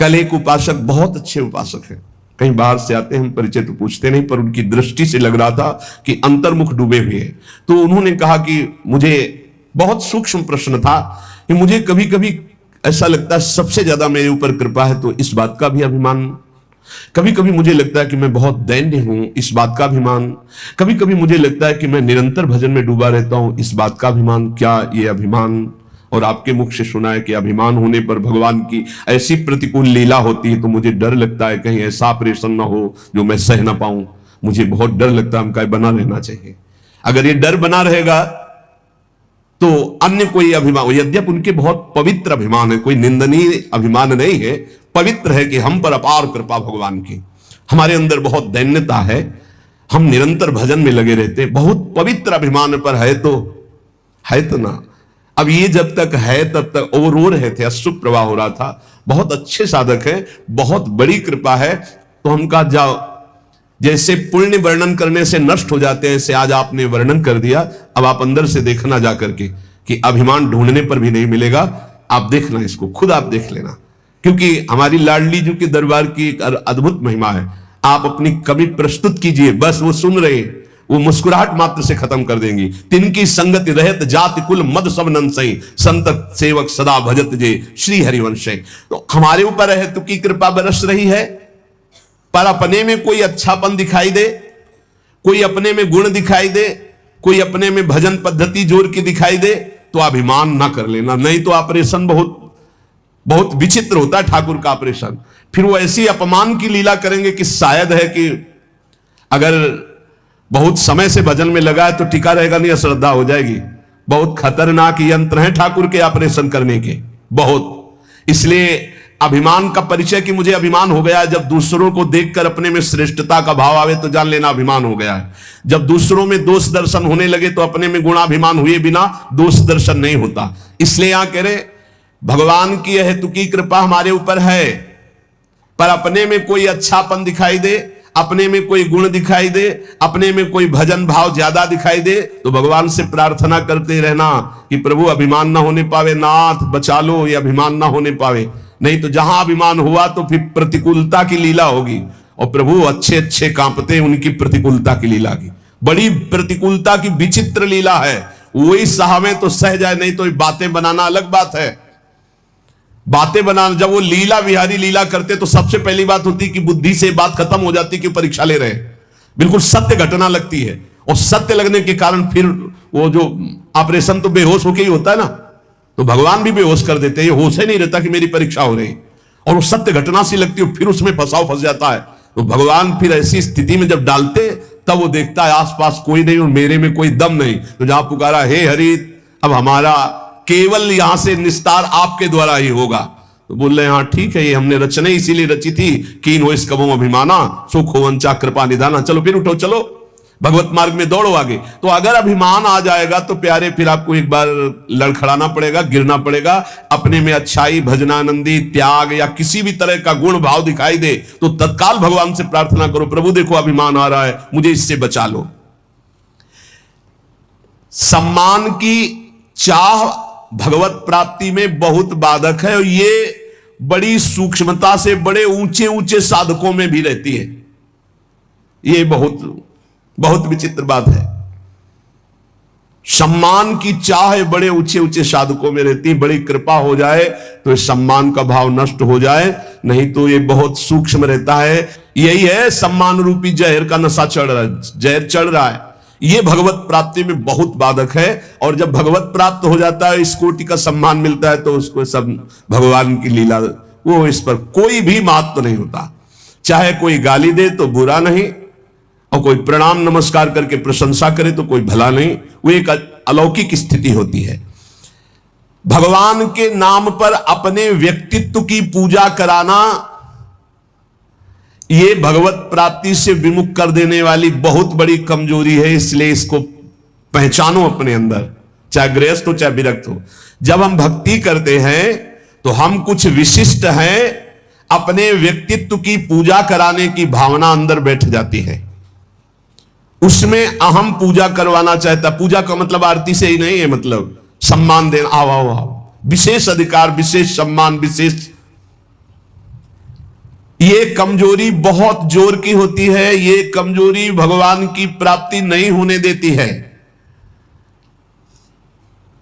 कल एक उपासक, बहुत अच्छे उपासक हैं, कहीं बाहर से आते हैं, हम परिचय तो पूछते नहीं, पर उनकी दृष्टि से लग रहा था कि अंतर्मुख डूबे हुए हैं। तो उन्होंने कहा कि मुझे बहुत सूक्ष्म प्रश्न था कि मुझे कभी कभी ऐसा लगता है सबसे ज्यादा मेरे ऊपर कृपा है, तो इस बात का भी अभिमान। कभी कभी मुझे लगता है कि मैं बहुत दैन्य हूं, इस बात का अभिमान। कभी कभी मुझे लगता है कि मैं निरंतर भजन में डूबा रहता हूं, इस बात का अभिमान। क्या ये अभिमान? और आपके मुख से सुना है कि अभिमान होने पर भगवान की ऐसी प्रतिकूल लीला होती है, तो मुझे डर लगता है कहीं ऐसा ऑपरेशन ना हो जो मैं सह ना पाऊं। मुझे बहुत डर लगता है, हमका बना रहना चाहिए। अगर ये डर बना रहेगा तो अन्य कोई अभिमान, यद्यपि उनके बहुत पवित्र अभिमान है, कोई निंदनीय अभिमान नहीं है, पवित्र है कि हम पर अपार कृपा भगवान की, हमारे अंदर बहुत दैन्यता है, हम निरंतर भजन में लगे रहते, बहुत पवित्र अभिमान पर है तो ना। अब ये जब तक है तब तक वो रो रहे थे, अश्रु प्रवाह हो रहा था, बहुत अच्छे साधक हैं, बहुत बड़ी कृपा है। तो हम कहा जाओ, जैसे पुण्य वर्णन करने से नष्ट हो जाते हैं, ऐसे आज आपने वर्णन कर दिया, अब आप अंदर से देखना जा करके कि अभिमान ढूंढने पर भी नहीं मिलेगा। आप देखना, इसको खुद आप देख लेना, क्योंकि हमारी लाडली जी के दरबार की एक अद्भुत महिमा है। आप अपनी कवि प्रस्तुत कीजिए, बस वो सुन रहे, वो मुस्कुराहट मात्र से खत्म कर देंगी। तिनकी संगति रहत जाति कुल मद सब नंसई, संत सेवक सदा भजत जे श्री हरिवंश। तो हमारे ऊपर है तो की कृपा बरस रही है, पर अपने में कोई अच्छापन दिखाई दे, कोई अपने में गुण दिखाई दे, कोई अपने में भजन पद्धति जोड़ के दिखाई दे, तो अभिमान ना कर लेना, नहीं तो ऑपरेशन बहुत बहुत विचित्र होता है ठाकुर का ऑपरेशन। फिर वो ऐसी अपमान की लीला करेंगे कि शायद है कि अगर बहुत समय से भजन में लगा है तो टिका रहेगा नहीं, अश्रद्धा हो जाएगी। बहुत खतरनाक यंत्र है ठाकुर के ऑपरेशन करने के, बहुत। इसलिए अभिमान का परिचय कि मुझे अभिमान हो गया है, जब दूसरों को देखकर अपने में श्रेष्ठता का भाव आवे तो जान लेना अभिमान हो गया है। जब दूसरों में दोष दर्शन होने लगे तो अपने में गुणाभिमान हुए बिना दोष दर्शन नहीं होता। इसलिए यहां कह रहे भगवान की हेतुकी कृपा हमारे ऊपर है, पर अपने में कोई अच्छापन दिखाई दे, अपने में कोई गुण दिखाई दे, अपने में कोई भजन भाव ज्यादा दिखाई दे, तो भगवान से प्रार्थना करते रहना कि प्रभु अभिमान ना होने पावे, नाथ बचा लो, ये अभिमान ना होने पावे। नहीं तो जहां अभिमान हुआ तो फिर प्रतिकूलता की लीला होगी, और प्रभु अच्छे अच्छे कांपते उनकी प्रतिकूलता की लीला की। बड़ी प्रतिकूलता की विचित्र लीला है, वही सहावे तो सह जाए, नहीं तो बातें बनाना अलग बात है। बातें बनाना, जब वो लीला विहारी लीला करते तो सबसे पहली बात होती कि बुद्धि से बात खत्म हो जाती कि परीक्षा ले रहे, बिल्कुल सत्य घटना लगती है, और सत्य लगने के कारण फिर वो जो ऑपरेशन तो बेहोश होके ही होता है ना, तो भगवान भी बेहोश कर देते हैं, ये होश ही नहीं रहता कि मेरी परीक्षा हो रही, और वो सत्य घटना सी लगती है, फिर उसमें फंस जाता है। तो भगवान फिर ऐसी स्थिति में जब डालते तब वो देखता है आसपास कोई नहीं और मेरे में कोई दम नहीं, तो जहां पुकारा हे हरि, अब हमारा केवल यहां से निस्तार आपके द्वारा ही होगा, तो बोल रहे हाँ ठीक है, ये हमने रचना इसीलिए रची थी कि इन इस कबों अभिमाना सुख हो वंचा कृपा निधाना। चलो फिर उठो, चलो भगवत मार्ग में दौड़ो आगे। तो अगर अभिमान आ जाएगा तो प्यारे फिर आपको एक बार लड़खड़ाना पड़ेगा, गिरना पड़ेगा। अपने में अच्छाई, भजनानंदी, त्याग या किसी भी तरह का गुण भाव दिखाई दे तो तत्काल भगवान से प्रार्थना करो, प्रभु देखो अभिमान आ रहा है, मुझे इससे बचा लो। सम्मान की चाह भगवत प्राप्ति में बहुत बाधक है, और ये बड़ी सूक्ष्मता से बड़े ऊंचे ऊंचे साधकों में भी रहती है। ये बहुत बहुत विचित्र बात है। सम्मान की चाह बड़े ऊंचे ऊंचे साधकों में रहती है, बड़ी कृपा हो जाए तो इस सम्मान का भाव नष्ट हो जाए, नहीं तो ये बहुत सूक्ष्म रहता है। यही है सम्मान रूपी जहर का नशा चढ़ रहा है, जहर चढ़ रहा है, ये भगवत प्राप्ति में बहुत बाधक है। और जब भगवत प्राप्त हो जाता है, इस कोटि का सम्मान मिलता है, तो उसको सब भगवान की लीला, वो इस पर कोई भी महत्व नहीं होता। चाहे कोई गाली दे तो बुरा नहीं, और कोई प्रणाम नमस्कार करके प्रशंसा करे तो कोई भला नहीं, वो एक अलौकिक स्थिति होती है। भगवान के नाम पर अपने व्यक्तित्व की पूजा कराना, ये भगवत प्राप्ति से विमुख कर देने वाली बहुत बड़ी कमजोरी है। इसलिए इसको पहचानो अपने अंदर, चाहे गृहस्थ हो चाहे विरक्त हो। जब हम भक्ति करते हैं तो हम कुछ विशिष्ट हैं, अपने व्यक्तित्व की पूजा कराने की भावना अंदर बैठ जाती है, उसमें अहम पूजा करवाना चाहता। पूजा का मतलब आरती से ही नहीं है, मतलब सम्मान देना, आओ आओ आओ, विशेष अधिकार, विशेष सम्मान, विशेष ये कमजोरी बहुत जोर की होती है। ये कमजोरी भगवान की प्राप्ति नहीं होने देती है।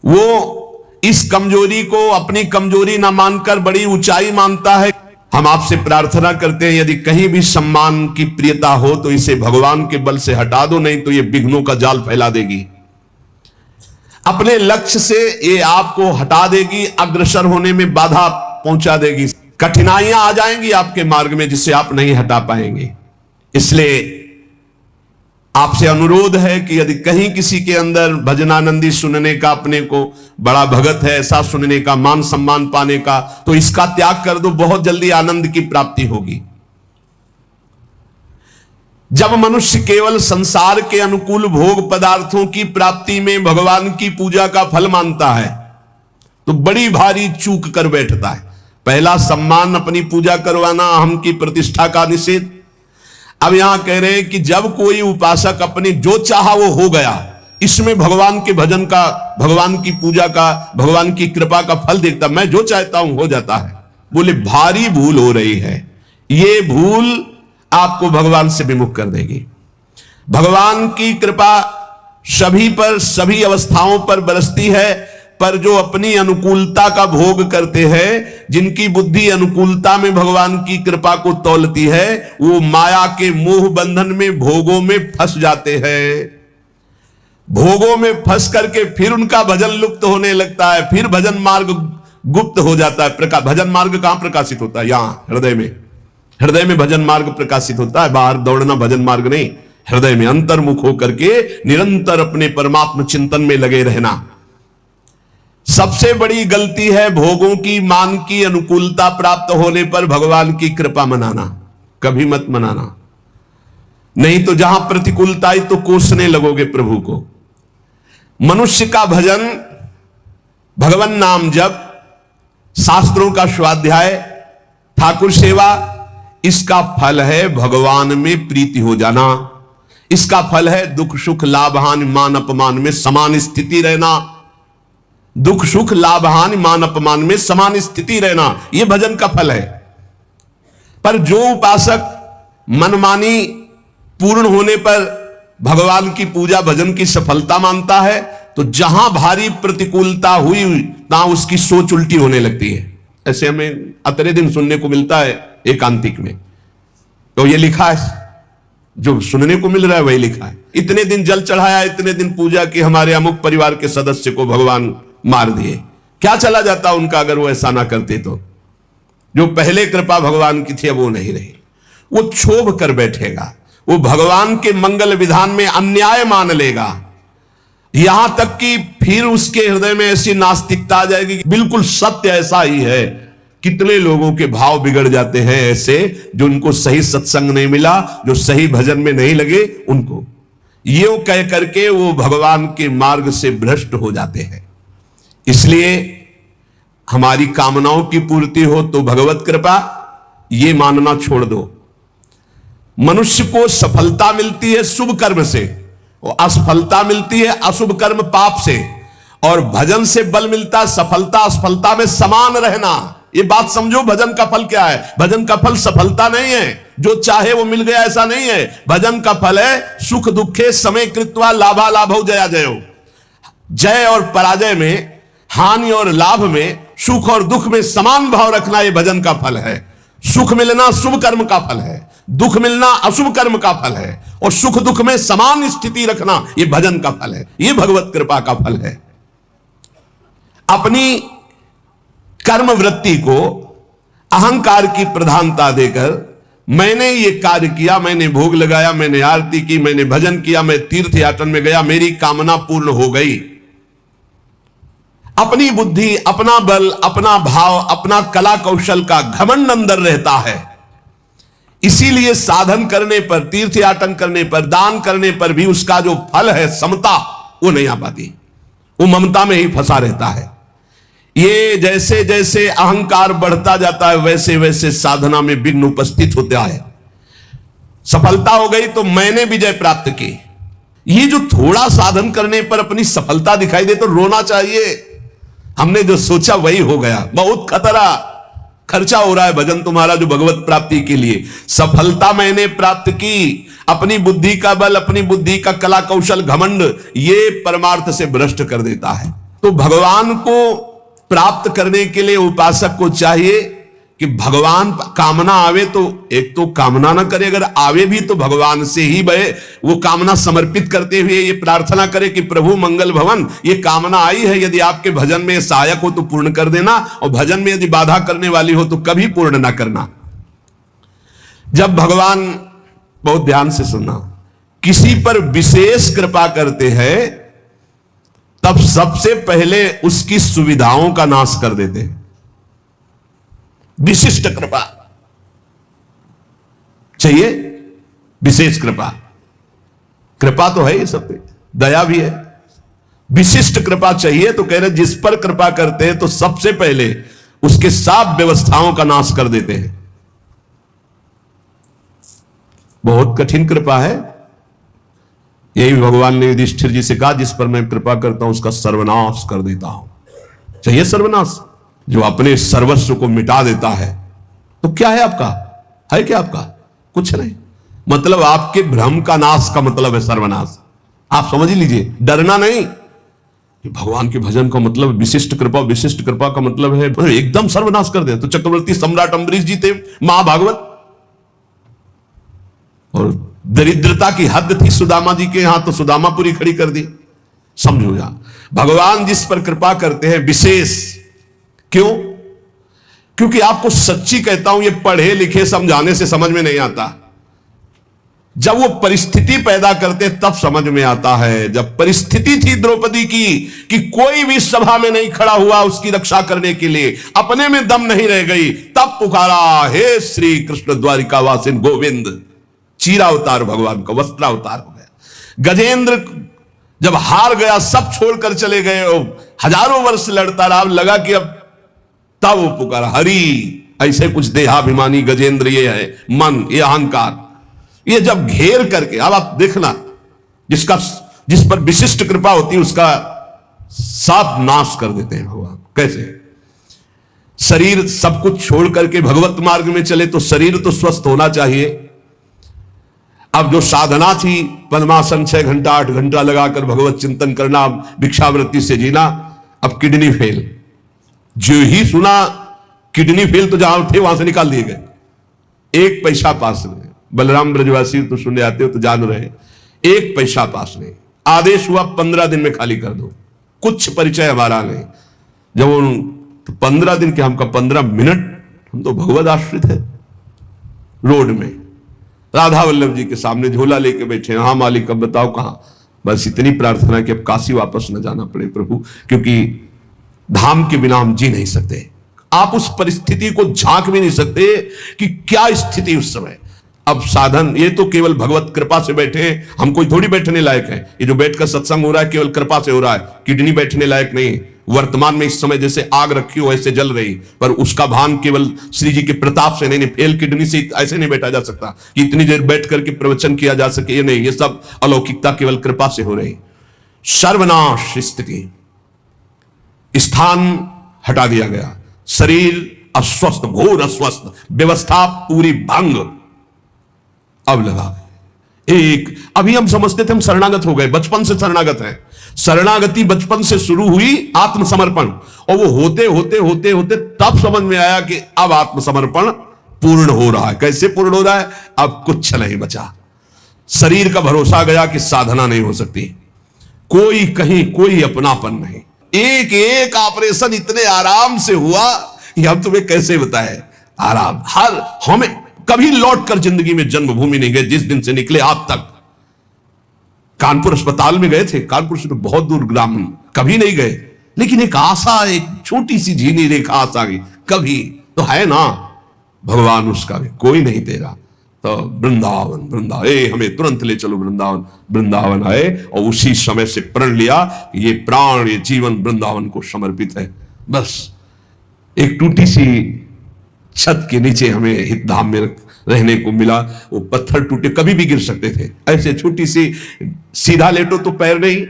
वो इस कमजोरी को अपनी कमजोरी ना मानकर बड़ी ऊंचाई मानता है। हम आपसे प्रार्थना करते हैं, यदि कहीं भी सम्मान की प्रियता हो तो इसे भगवान के बल से हटा दो, नहीं तो ये विघ्नों का जाल फैला देगी। अपने लक्ष्य से ये आपको हटा देगी, अग्रसर होने में बाधा पहुंचा देगी। कठिनाइयां आ जाएंगी आपके मार्ग में जिसे आप नहीं हटा पाएंगे। इसलिए आपसे अनुरोध है कि यदि कहीं किसी के अंदर भजनानंदी सुनने का, अपने को बड़ा भगत है ऐसा सुनने का, मान सम्मान पाने का, तो इसका त्याग कर दो, बहुत जल्दी आनंद की प्राप्ति होगी। जब मनुष्य केवल संसार के अनुकूल भोग पदार्थों की प्राप्ति में भगवान की पूजा का फल मानता है तो बड़ी भारी चूक कर बैठता है। पहला सम्मान, अपनी पूजा करवाना, अहम की प्रतिष्ठा का निषेध। अब यहां कह रहे हैं कि जब कोई उपासक अपनी जो चाहा वो हो गया, इसमें भगवान के भजन का, भगवान की पूजा का, भगवान की कृपा का फल देखता, मैं जो चाहता हूं हो जाता है। बोले भारी भूल हो रही है। ये भूल आपको भगवान से विमुख कर देगी। भगवान की कृपा सभी पर, सभी अवस्थाओं पर बरसती है, पर जो अपनी अनुकूलता का भोग करते हैं, जिनकी बुद्धि अनुकूलता में भगवान की कृपा को तौलती है, वो माया के मोह बंधन में, भोगों में फंस जाते हैं। भोगों में फंस करके फिर उनका भजन लुप्त होने लगता है, फिर भजन मार्ग गुप्त हो जाता है। भजन मार्ग कहां प्रकाशित होता है? यहां हृदय में। हृदय में भजन मार्ग प्रकाशित होता है, बाहर दौड़ना भजन मार्ग नहीं। हृदय में अंतर्मुख होकर के निरंतर अपने परमात्मा चिंतन में लगे रहना। सबसे बड़ी गलती है भोगों की, मान की, अनुकूलता प्राप्त होने पर भगवान की कृपा मनाना। कभी मत मनाना, नहीं तो जहां प्रतिकूलता आई तो कोसने लगोगे प्रभु को। मनुष्य का भजन, भगवान नाम जप, शास्त्रों का स्वाध्याय, ठाकुर सेवा, इसका फल है भगवान में प्रीति हो जाना। इसका फल है दुख सुख लाभ हानि मान अपमान में समान स्थिति रहना। दुख सुख लाभ हानि मान अपमान में समान स्थिति रहना, यह भजन का फल है। पर जो उपासक मनमानी पूर्ण होने पर भगवान की पूजा भजन की सफलता मानता है, तो जहां भारी प्रतिकूलता हुई ना उसकी सोच उल्टी होने लगती है। ऐसे हमें अतरे दिन सुनने को मिलता है एकांतिक में। तो ये लिखा है, जो सुनने को मिल रहा है वही लिखा है। इतने दिन जल चढ़ाया, इतने दिन पूजा की, हमारे अमुक परिवार के सदस्य को भगवान मार दिए। क्या चला जाता उनका अगर वो ऐसा ना करते तो? जो पहले कृपा भगवान की थी अब वो नहीं रही। वो क्षोभ कर बैठेगा, वो भगवान के मंगल विधान में अन्याय मान लेगा। यहां तक कि फिर उसके हृदय में ऐसी नास्तिकता आ जाएगी कि बिल्कुल सत्य ऐसा ही है। कितने लोगों के भाव बिगड़ जाते हैं ऐसे, जो उनको सही सत्संग नहीं मिला, जो सही भजन में नहीं लगे, उनको ये कह करके वो भगवान के मार्ग से भ्रष्ट हो जाते हैं। इसलिए हमारी कामनाओं की पूर्ति हो तो भगवत कृपा, ये मानना छोड़ दो। मनुष्य को सफलता मिलती है शुभ कर्म से, और असफलता मिलती है अशुभ कर्म पाप से। और भजन से बल मिलता है सफलता असफलता में समान रहना। ये बात समझो, भजन का फल क्या है? भजन का फल सफलता नहीं है, जो चाहे वो मिल गया ऐसा नहीं है। भजन का फल है सुख दुखे समय कृत्वा लाभा लाभो जया जयो। जय और पराजय में, हानि और लाभ में, सुख और दुख में समान भाव रखना, यह भजन का फल है। सुख मिलना शुभ कर्म का फल है, दुख मिलना अशुभ कर्म का फल है, और सुख दुख में समान स्थिति रखना यह भजन का फल है, यह भगवत कृपा का फल है। अपनी कर्म वृत्ति को अहंकार की प्रधानता देकर मैंने ये कार्य किया, मैंने भोग लगाया, मैंने आरती की, मैंने भजन किया, मैं तीर्थ यात्रा में गया, मेरी कामना पूर्ण हो गई। अपनी बुद्धि, अपना बल, अपना भाव, अपना कला कौशल का घमंड अंदर रहता है। इसीलिए साधन करने पर, तीर्थ याटन करने पर, दान करने पर भी उसका जो फल है समता, वो नहीं आ पाती। वो ममता में ही फंसा रहता है। ये जैसे जैसे अहंकार बढ़ता जाता है वैसे वैसे साधना में विघ्न उपस्थित होता है। सफलता हो गई तो मैंने विजय प्राप्त की। ये जो थोड़ा साधन करने पर अपनी सफलता दिखाई दे तो रोना चाहिए। हमने जो सोचा वही हो गया, बहुत खतरा। खर्चा हो रहा है भजन तुम्हारा जो भगवत प्राप्ति के लिए। सफलता मैंने प्राप्त की, अपनी बुद्धि का बल, अपनी बुद्धि का कला कौशल घमंड, ये परमार्थ से भ्रष्ट कर देता है। तो भगवान को प्राप्त करने के लिए उपासक को चाहिए कि भगवान कामना आवे तो एक तो कामना ना करे, अगर आवे भी तो भगवान से ही भय वो कामना समर्पित करते हुए ये प्रार्थना करे कि प्रभु मंगल भवन, ये कामना आई है, यदि आपके भजन में सहायक हो तो पूर्ण कर देना, और भजन में यदि बाधा करने वाली हो तो कभी पूर्ण ना करना। जब भगवान, बहुत ध्यान से सुनना, किसी पर विशेष कृपा करते हैं तब सबसे पहले उसकी सुविधाओं का नाश कर देते हैं। विशिष्ट कृपा चाहिए, विशेष कृपा, कृपा तो है ये सब पे, दया भी है, विशिष्ट कृपा चाहिए तो कह रहे जिस पर कृपा करते हैं तो सबसे पहले उसके सब व्यवस्थाओं का नाश कर देते हैं। बहुत कठिन कृपा है। यही भगवान ने युधिष्ठिर जी से कहा, जिस पर मैं कृपा करता हूं उसका सर्वनाश कर देता हूं। चाहिए सर्वनाश, जो अपने सर्वस्व को मिटा देता है। तो क्या है आपका, है क्या आपका? कुछ नहीं। मतलब आपके भ्रम का नाश का मतलब है सर्वनाश। आप समझ लीजिए, डरना नहीं कि भगवान के भजन का मतलब विशिष्ट कृपा, विशिष्ट कृपा का मतलब है एकदम सर्वनाश कर दे। तो चक्रवर्ती सम्राट अम्बरीश जी थे महाभागवत, और दरिद्रता की हद थी सुदामा जी के यहां, तो सुदामा पूरी खड़ी कर दी। समझो यार, भगवान जिस पर कृपा करते हैं विशेष, क्यों? क्योंकि आपको सच्ची कहता हूं, ये पढ़े लिखे समझाने से समझ में नहीं आता। जब वो परिस्थिति पैदा करते तब समझ में आता है। जब परिस्थिति थी द्रौपदी की कि कोई भी सभा में नहीं खड़ा हुआ उसकी रक्षा करने के लिए, अपने में दम नहीं रह गई, तब पुकारा, हे श्री कृष्ण द्वारिकावासिन गोविंद। चीरावतार भगवान का वस्त्रावतार हो गया। गजेंद्र जब हार गया, सब छोड़कर चले गए, हजारों वर्ष लड़ता रहा, लगा कि अब, तब वो पुकारा हरि। ऐसे कुछ देहाभिमानी गजेंद्र ये है, मन, ये अहंकार, ये जब घेर करके, अब आप देखना, जिस पर विशिष्ट कृपा होती है उसका सब नाश कर देते हैं भगवान। कैसे? शरीर सब कुछ छोड़ करके भगवत मार्ग में चले तो शरीर तो स्वस्थ होना चाहिए। अब जो साधना थी, पद्मासन 6 घंटा 8 घंटा लगाकर भगवत चिंतन करना, भिक्षावृत्ति से जीना, अब किडनी फेल। जो ही सुना किडनी फेल तो जहां थे वहां से निकाल दिए गए, एक पैसा पास नहीं। बलराम ब्रजवासी तो सुनने आते हो तो जान रहे, एक पैसा पास नहीं। आदेश हुआ 15 दिन में खाली कर दो, कुछ परिचय हमारा नहीं। जब उन तो 15 दिन के, हमका 15 मिनट, हम तो भगवत आश्रित है। रोड में राधा वल्लभ जी के सामने झोला लेके बैठे, हाँ मालिक अब बताओ कहां। बस इतनी प्रार्थना कि अब काशी वापस न जाना पड़े प्रभु, क्योंकि धाम के बिना हम जी नहीं सकते। आप उस परिस्थिति को झांक भी नहीं सकते कि क्या स्थिति उस समय। अब साधन ये तो केवल भगवत कृपा से बैठे हैं, हम कोई थोड़ी बैठने लायक है। ये जो बैठकर सत्संग हो रहा है केवल कृपा से हो रहा है, किडनी बैठने लायक नहीं। वर्तमान में इस समय जैसे आग रखी हो ऐसे जल रही, पर उसका भान केवल श्री जी के प्रताप से नहीं। फेल किडनी से ऐसे नहीं बैठा जा सकता कि इतनी देर बैठ करके प्रवचन किया जा सके, ये नहीं। ये सब अलौकिकता केवल कृपा से हो रही। सर्वनाश स्थिति, स्थान हटा दिया गया, शरीर अस्वस्थ, घोर अस्वस्थ, व्यवस्था पूरी भंग। अब लगा एक, अभी हम समझते थे हम शरणागत हो गए, बचपन से शरणागत है। शरणागति बचपन से शुरू हुई, आत्मसमर्पण, और वो होते होते होते होते तब समझ में आया कि अब आत्मसमर्पण पूर्ण हो रहा है। कैसे पूर्ण हो रहा है? अब कुछ नहीं बचा। शरीर का भरोसा गया कि साधना नहीं हो सकती, कोई कहीं कोई अपनापन नहीं। एक एक ऑपरेशन इतने आराम से हुआ कि हम तुम्हें कैसे बताएं। आराम, हर हमें कभी लौटकर जिंदगी में जन्मभूमि नहीं गए जिस दिन से निकले आज तक। कानपुर अस्पताल में गए थे, कानपुर से तो बहुत दूर ग्राम, कभी नहीं गए, लेकिन एक आशा, एक छोटी सी झीनी रेखा आशा की, कभी तो है ना भगवान, उसका भी कोई नहीं तेरा। तो वृंदावन वृंदावन, हमें तुरंत ले चलो वृंदावन। वृंदावन आए और उसी समय से प्रण लिया कि ये प्राण, ये जीवन वृंदावन को समर्पित है। बस एक टूटी सी छत के नीचे हमें हितधाम में रहने को मिला। वो पत्थर टूटे, कभी भी गिर सकते थे। ऐसे छोटी सी, सीधा लेटो तो पैर नहीं,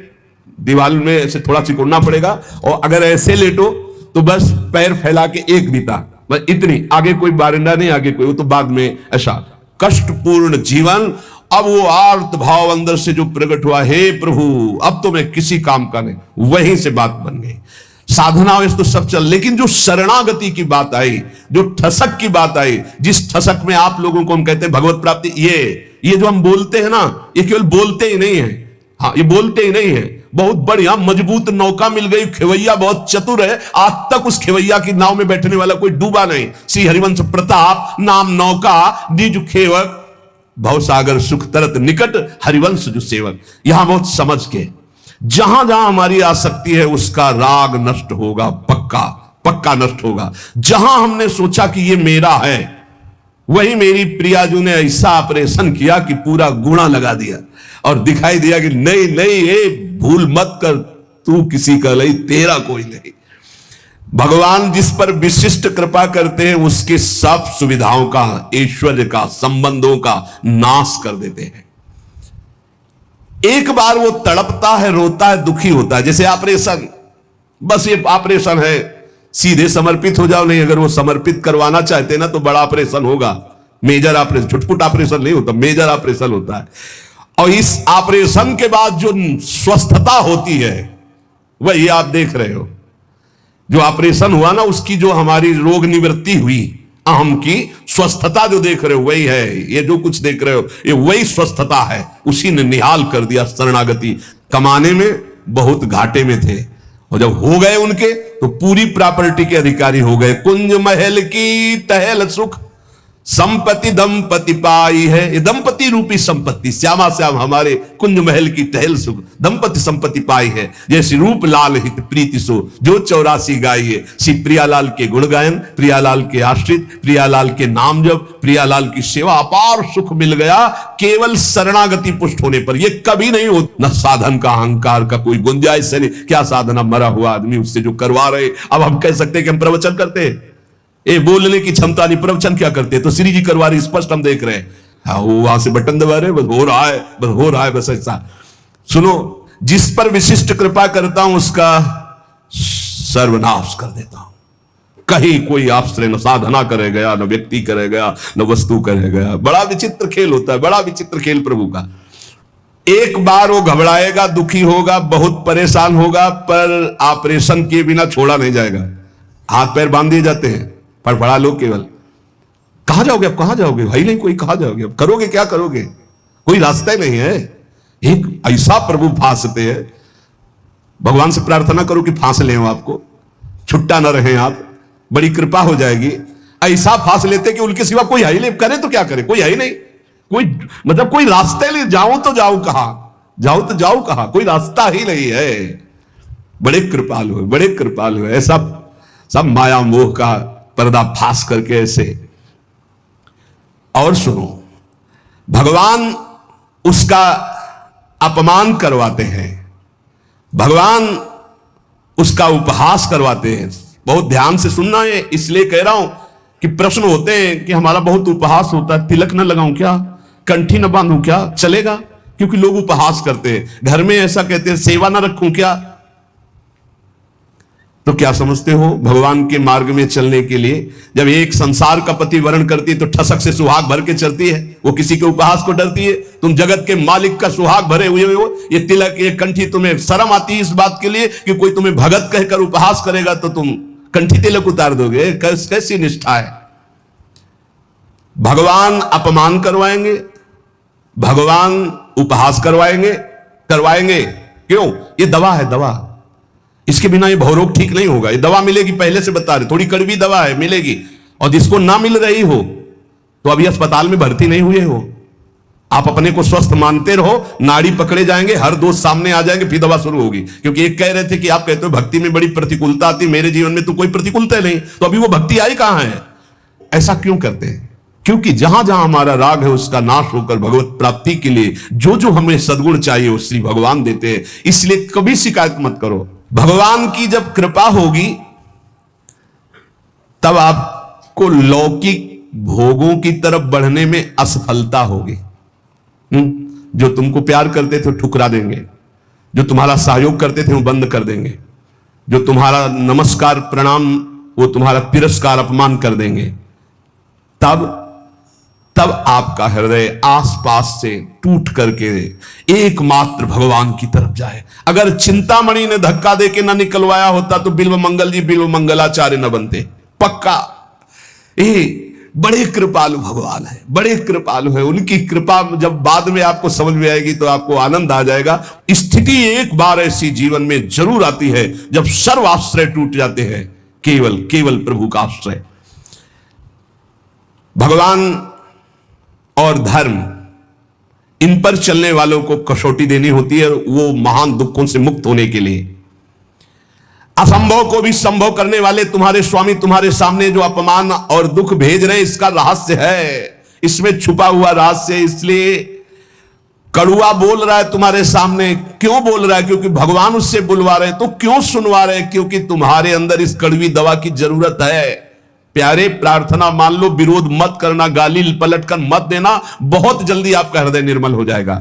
दीवार में ऐसे थोड़ा सिकुड़ना पड़ेगा, और अगर ऐसे लेटो तो बस पैर फैला के एक बीता, बस इतनी, आगे कोई बारिंदा नहीं, आगे कोई, वो तो बाद में ऐसा कष्टपूर्ण जीवन। अब वो आर्त भाव अंदर से जो प्रकट हुआ, हे प्रभु अब तो मैं किसी काम का नहीं, वहीं से बात बन गई। साधना तो सब चल, लेकिन जो शरणागति की बात आई, जो ठसक की बात आई, जिस ठसक में आप लोगों को हम कहते हैं भगवत प्राप्ति, ये जो हम बोलते हैं ना, ये केवल बोलते ही नहीं है। हाँ, ये बोलते ही नहीं है, बहुत बढ़िया मजबूत नौका मिल गई, खेवैया बहुत चतुर है, आज तक उस खेवैया की नाव में बैठने वाला कोई डूबा नहीं। श्री हरिवंश प्रताप नाम नौका, निज खेवक भवसागर सुख तरत निकट, हरिवंश जो सेवक। यहां बहुत समझ के, जहां जहां हमारी आसक्ति है उसका राग नष्ट होगा, पक्का पक्का नष्ट होगा। जहां हमने सोचा कि ये मेरा है, वही मेरी प्रियाजू ने ऐसा ऑपरेशन किया कि पूरा गुणा लगा दिया और दिखाई दिया कि नहीं नहीं, ये भूल मत कर, तू किसी का नहीं, तेरा कोई नहीं। भगवान जिस पर विशिष्ट कृपा करते हैं उसके सब सुविधाओं का, ऐश्वर्य का, संबंधों का नाश कर देते हैं। एक बार वो तड़पता है, रोता है, दुखी होता है, जैसे ऑपरेशन, बस ये ऑपरेशन है, सीधे समर्पित हो जाओ। नहीं, अगर वो समर्पित करवाना चाहते ना तो बड़ा ऑपरेशन होगा, मेजर ऑपरेशन, छुटपुट ऑपरेशन नहीं होता, मेजर ऑपरेशन होता है। और इस ऑपरेशन के बाद जो स्वस्थता होती है वही आप देख रहे हो। जो ऑपरेशन हुआ ना, उसकी जो हमारी रोग निवृत्ति हुई, अहम की स्वस्थता जो देख रहे हो वही है। ये जो कुछ देख रहे हो ये वही स्वस्थता है, उसी ने निहाल कर दिया। शरणागति कमाने में बहुत घाटे में थे, और जब हो गए उनके तो पूरी प्रॉपर्टी के अधिकारी हो गए। कुंज महल की टहल सुख संपत्ति दंपति पाई है। ये दंपति रूपी संपत्ति, श्यामा श्याम हमारे कुंज महल की टहल सुख दंपति संपत्ति पाई है। जैसे रूप लाल हित प्रीति सो जो 84 गाइए। श्री प्रियालाल के गुण गायन, प्रियालाल के आश्रित, प्रियालाल के नाम जप, प्रियालाल की सेवा, अपार सुख मिल गया केवल शरणागति पुष्ट होने पर। ये कभी नहीं हो, न साधन का अहंकार का कोई गुंजाइश है। क्या साधना, मरा हुआ आदमी उससे जो करवा रहे। अब हम कह सकते हैं कि हम प्रवचन करते हैं, ये बोलने की क्षमता नहीं, प्रवचन क्या करते हैं? तो श्री जी करवा रही, स्पष्ट हम देख रहे हैं। हाँ, वो वहां से बटन दबा रहे, बस हो रहा है, बस हो रहा है, बस ऐसा। सुनो, जिस पर विशिष्ट कृपा करता हूं उसका सर्वनाश कर देता हूं। कहीं कोई आश्रय न साधना करे गया, न व्यक्ति करे गया, न वस्तु करे गया। बड़ा विचित्र खेल होता है, बड़ा विचित्र खेल प्रभु का। एक बार वो घबराएगा, दुखी होगा, बहुत परेशान होगा, पर ऑपरेशन किए बिना छोड़ा नहीं जाएगा। हाथ पैर बांध दिए जाते हैं, फड़फड़ा लो केवल। कहां जाओगे अब, कहां जाओगे भाई? नहीं कोई, कहां जाओगे अब, करोगे क्या करोगे? कोई रास्ता ही नहीं है। एक ऐसा प्रभु फांसते हैं, भगवान से प्रार्थना करो कि फांस ले आपको, छुट्टा ना रहे आप, बड़ी कृपा हो जाएगी। ऐसा फांस लेते कि उनके सिवा कोई है ही नहीं, करे तो क्या करे, कोई है ही नहीं, कोई मतलब कोई रास्ता नहीं। जाऊं तो जाऊं कहां, जाऊं तो जाऊं कहां, कोई रास्ता ही नहीं है। बड़े कृपालु है, बड़े कृपालु है। ऐसा सब माया मोह का पर्दाफाश करके ऐसे। और सुनो, भगवान उसका अपमान करवाते हैं, भगवान उसका उपहास करवाते हैं। बहुत ध्यान से सुनना है, इसलिए कह रहा हूं कि प्रश्न होते हैं कि हमारा बहुत उपहास होता है, तिलक न लगाऊं क्या, कंठी न बांधूं क्या, चलेगा? क्योंकि लोग उपहास करते हैं। घर में ऐसा कहते हैं, सेवा न रखूं क्या? तो क्या समझते हो, भगवान के मार्ग में चलने के लिए जब एक संसार का पति वर्ण करती है तो ठसक से सुहाग भर के चलती है, वो किसी के उपहास को डरती है। तुम जगत के मालिक का सुहाग भरे हुए हो, ये तिलक, ये कंठी, तुम्हें शर्म आती है इस बात के लिए कि कोई तुम्हें भगत कहकर उपहास करेगा तो तुम कंठी तिलक उतार दोगे? कैसी निष्ठा है? भगवान अपमान करवाएंगे, भगवान उपहास करवाएंगे, क्यों? ये दवा है, दवा। इसके बिना ये भवरोग ठीक नहीं होगा। ये दवा मिलेगी, पहले से बता रहे, थोड़ी कड़वी दवा है, मिलेगी। और जिसको ना मिल रही हो तो अभी अस्पताल में भर्ती नहीं हुए हो, आप अपने को स्वस्थ मानते रहो, नाड़ी पकड़े जाएंगे, हर दोस्त सामने आ जाएंगे, फिर दवा शुरू होगी। क्योंकि एक कह रहे थे कि आप कहते हो भक्ति में बड़ी प्रतिकूलता आती, मेरे जीवन में तो कोई प्रतिकूलता नहीं, तो अभी वो भक्ति आई कहां है? ऐसा क्यों करते हैं? क्योंकि जहां जहां हमारा राग है उसका नाश होकर भगवत प्राप्ति के लिए जो जो हमें सद्गुण चाहिए वो श्री भगवान देते हैं। इसलिए कभी शिकायत मत करो। भगवान की जब कृपा होगी तब आपको लौकिक भोगों की तरफ बढ़ने में असफलता होगी। जो तुमको प्यार करते थे ठुकरा देंगे, जो तुम्हारा सहयोग करते थे वो बंद कर देंगे, जो तुम्हारा नमस्कार प्रणाम वो तुम्हारा तिरस्कार अपमान कर देंगे, तब आपका हृदय आसपास से टूट करके एकमात्र भगवान की तरफ जाए। अगर चिंतामणि ने धक्का देके ना निकलवाया होता तो बिल्व मंगल जी बिल्व मंगलाचार्य न बनते, पक्का। ये बड़े कृपालु भगवान है, बड़े कृपालु है। उनकी कृपा जब बाद में आपको समझ में आएगी तो आपको आनंद आ जाएगा। स्थिति एक बार ऐसी जीवन में जरूर आती है जब सर्व आश्रय टूट जाते हैं, केवल प्रभु का आश्रय। भगवान और धर्म, इन पर चलने वालों को कसौटी देनी होती है, वो महान दुखों से मुक्त होने के लिए। असंभव को भी संभव करने वाले तुम्हारे स्वामी तुम्हारे सामने जो अपमान और दुख भेज रहे हैं, इसका रहस्य है, इसमें छुपा हुआ रहस्य है। इसलिए कड़ुआ बोल रहा है तुम्हारे सामने। क्यों बोल रहा है? क्योंकि भगवान उससे बुलवा रहे। तो क्यों सुनवा रहे? क्योंकि तुम्हारे अंदर इस कड़वी दवा की जरूरत है। प्यारे, प्रार्थना मान लो, विरोध मत करना, गाली पलट कर मत देना, बहुत जल्दी आपका हृदय निर्मल हो जाएगा।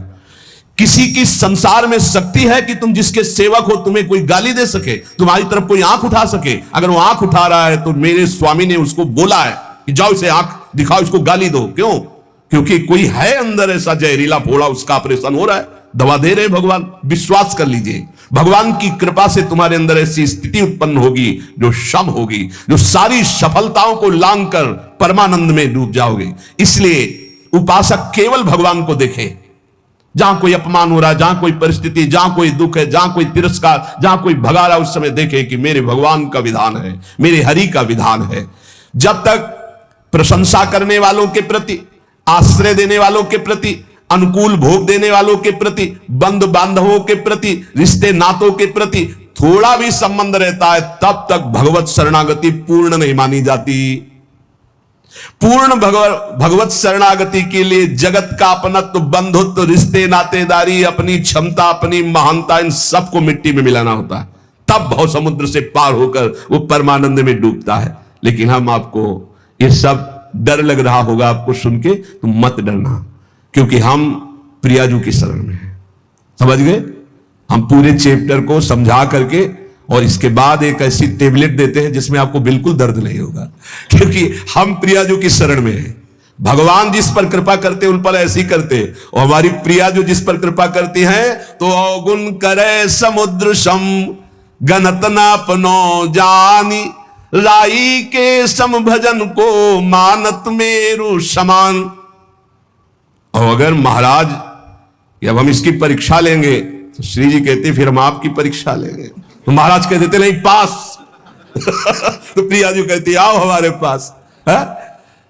किसी की संसार में शक्ति है कि तुम जिसके सेवक हो तुम्हें कोई गाली दे सके, तुम्हारी तरफ कोई आंख उठा सके। अगर वो आंख उठा रहा है तो मेरे स्वामी ने उसको बोला है कि जाओ इसे आंख दिखाओ, इसको गाली दो। क्यों? क्योंकि कोई है अंदर ऐसा जहरीला फोड़ा, उसका ऑपरेशन हो रहा है, दवा दे रहे भगवान। विश्वास कर लीजिए, भगवान की कृपा से तुम्हारे अंदर ऐसी स्थिति उत्पन्न होगी जो क्षम होगी, जो सारी सफलताओं को लांग कर परमानंद में डूब जाओगे। इसलिए उपासक केवल भगवान को देखे। जहां कोई अपमान हो रहा है, जहां कोई परिस्थिति, जहां कोई दुख है, जहां कोई तिरस्कार, जहां कोई भगा रहा है, उस समय देखे कि मेरे भगवान का विधान है, मेरे हरि का विधान है। जब तक प्रशंसा करने वालों के प्रति, आश्रय देने वालों के प्रति, अनुकूल भोग देने वालों के प्रति, बंधु बांधवों के प्रति, रिश्ते नातों के प्रति थोड़ा भी संबंध रहता है, तब तक भगवत शरणागति पूर्ण नहीं मानी जाती। पूर्ण भगवत शरणागति के लिए जगत का अपनत्व, बंधुत्व, रिश्ते नातेदारी, अपनी क्षमता, अपनी महानता, इन सबको मिट्टी में मिलाना होता है। तब भव समुद्र से पार होकर वो परमानंद में डूबता है। लेकिन हम आपको ये सब डर लग रहा होगा आपको सुन के, तो मत डरना, क्योंकि हम प्रियाजू की शरण में हैं। समझ गए? हम पूरे चैप्टर को समझा करके और इसके बाद एक ऐसी टेबलेट देते हैं जिसमें आपको बिल्कुल दर्द नहीं होगा, क्योंकि हम प्रियाजू की शरण में हैं। भगवान जिस पर कृपा करते उन पर ऐसी करते, और हमारी प्रियाजू जिस पर कृपा करती हैं तो अवगुण करे समुद्र सम गणत ना अपनो जानी, राई के सम भजन को मानत मेरु समान। और अगर महाराज जब हम इसकी परीक्षा लेंगे तो श्री जी कहते फिर हम आपकी परीक्षा लेंगे, तो महाराज कह देते नहीं पास तो प्रिया जी कहती आओ हमारे पास। है?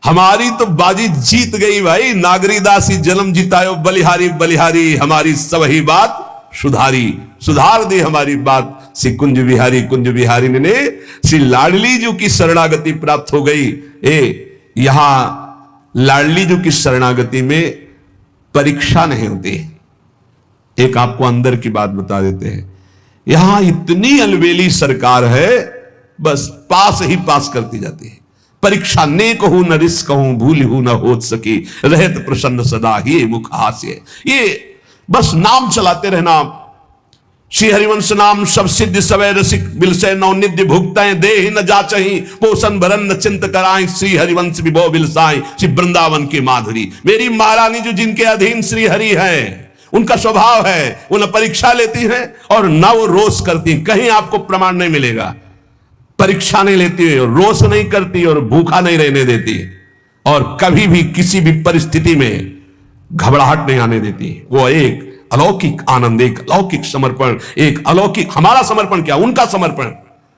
हमारी तो बाजी जीत गई भाई। नागरी दासी जन्म जीतायो बलिहारी बलिहारी, हमारी सब ही बात सुधारी, सुधार दी हमारी बात। श्री कुंज बिहारी ने श्री लाडली जी की शरणागति प्राप्त हो गई। यहां लाडली जी की शरणागति में परीक्षा नहीं होती। एक आपको अंदर की बात बता देते हैं, यहां इतनी अलबेली सरकार है, बस पास ही पास करती जाती है। परीक्षा ने कहूं न रिस कहूं, भूल हूं न हो सकी, रहत प्रसन्न सदा ये मुख हास्य। ये बस नाम चलाते रहना। श्री हरिवंश नाम सब सिद्ध सवै रसिक बिलसै नौ निध्य भुगतैं, देहि न जाचहि पोषण भरन न चिंत कराई, श्री हरिवंश विभो बिलसाई श्री वृंदावन की माधुरी। मेरी महारानी जो जिनके अधीन श्री हरि है, उनका स्वभाव है वो न परीक्षा लेती है और न वो रोष करती। कहीं आपको प्रमाण नहीं मिलेगा। परीक्षा नहीं लेती, रोष नहीं करती और भूखा नहीं रहने देती, और कभी भी किसी भी परिस्थिति में घबराहट नहीं आने देती। वो एक अलौकिक आनंद, एक अलौकिक समर्पण, एक अलौकिक, हमारा समर्पण क्या, उनका समर्पण,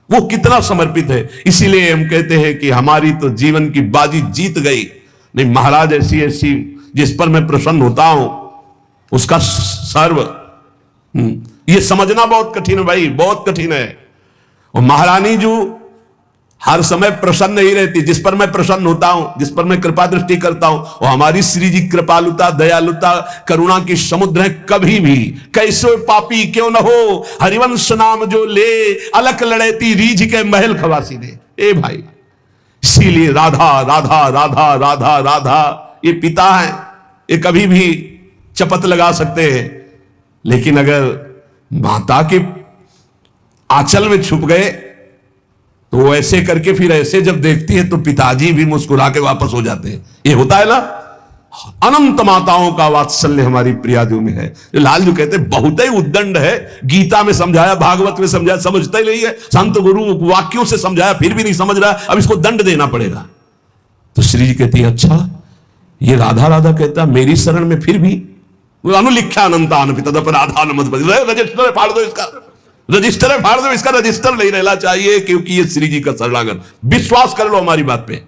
वो कितना समर्पित है। इसीलिए हम कहते हैं कि हमारी तो जीवन की बाजी जीत गई। नहीं, महाराज ऐसी ऐसी जिस पर मैं प्रसन्न होता हूं उसका सर्व, ये समझना बहुत कठिन है भाई, बहुत कठिन है। और महारानी जो हर समय प्रसन्न ही रहती, जिस पर मैं प्रसन्न होता हूं, जिस पर मैं कृपा दृष्टि करता हूं, और हमारी श्री जी कृपालुता, दयालुता, करुणा की समुद्र है। कभी भी कैसे पापी क्यों न हो, हरिवंश नाम जो ले, अलख लड़ेती रीझ के महल खवासी ने। ए भाई, इसीलिए राधा राधा राधा राधा राधा, ये पिता है, ये कभी भी चपत लगा सकते हैं, लेकिन अगर माता के आंचल में छुप गए तो वो ऐसे करके फिर ऐसे जब देखती है तो पिताजी भी मुस्कुरा के वापस हो जाते हैं। ये होता है ना, अनंत माताओं का वात्सल्य हमारी प्रियादियों में है। जो लालजू कहते बहुत ही उद्दंड है, गीता में समझाया, भागवत में समझाया, समझता ही नहीं है, संत गुरु वाक्यों से समझाया फिर भी नहीं समझ रहा, अब इसको दंड देना पड़ेगा। तो श्री जी कहती है अच्छा, ये राधा राधा कहता मेरी शरण में फिर भी अनुलिख्या अनंतान पिता राधा नमत रजिस्टर फाड़ दो इसका, रजिस्टर फाड़ दो इसका, रजिस्टर नहीं रहना चाहिए, क्योंकि ये श्री जी का शरणागत। विश्वास कर लो हमारी बात पे,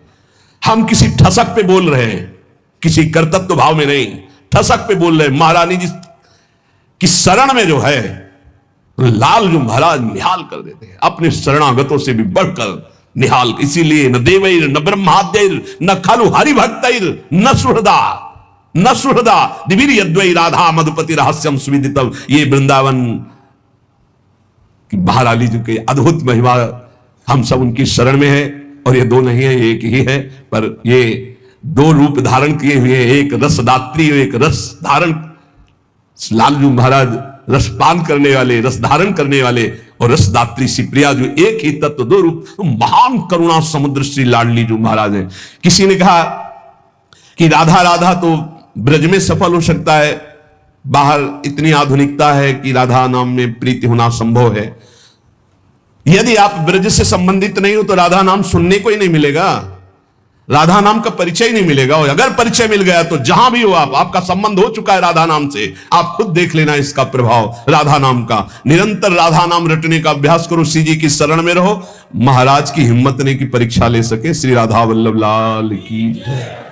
हम किसी ठसक पे बोल रहे हैं, किसी कर्तव्य भाव में नहीं, ठसक पे बोल रहे हैं। महारानी जी की शरण में जो है लाल जो महाराज निहाल कर देते हैं, अपने शरणागतों से भी बढ़कर निहाल। इसीलिए न देवैर न ब्रह्माद्यैर न खलु हरिभक्तैर न सुहृदा दिवीर यद्वै राधा मधुपति रहस्यम सुविदितम। ये वृंदावन की महारानी जी की अद्भुत महिमा, हम सब उनकी शरण में है। और ये दो नहीं है, एक ही है, पर ये दो रूप धारण किए हुए, एक रसदात्री एक रस धारण। लालजू महाराज रसपान करने वाले, रस धारण करने वाले, और रसदात्री श्री प्रिया जो एक ही तत्व दो रूप। तो महान करुणा समुद्र श्री लाडली जो महाराज है। किसी ने कहा कि राधा राधा तो ब्रज में सफल हो सकता है, बाहर इतनी आधुनिकता है कि राधा नाम में प्रीति होना संभव है। यदि आप ब्रज से संबंधित नहीं हो तो राधा नाम सुनने को ही नहीं मिलेगा, राधा नाम का परिचय नहीं मिलेगा। और अगर परिचय मिल गया तो जहां भी हो आप, आपका संबंध हो चुका है राधा नाम से, आप खुद देख लेना इसका प्रभाव राधा नाम का। निरंतर राधा नाम रटने का अभ्यास करो, श्री जी की शरण में रहो। महाराज की हिम्मत नहीं की परीक्षा ले सके। श्री राधा वल्लभ लाल की जय।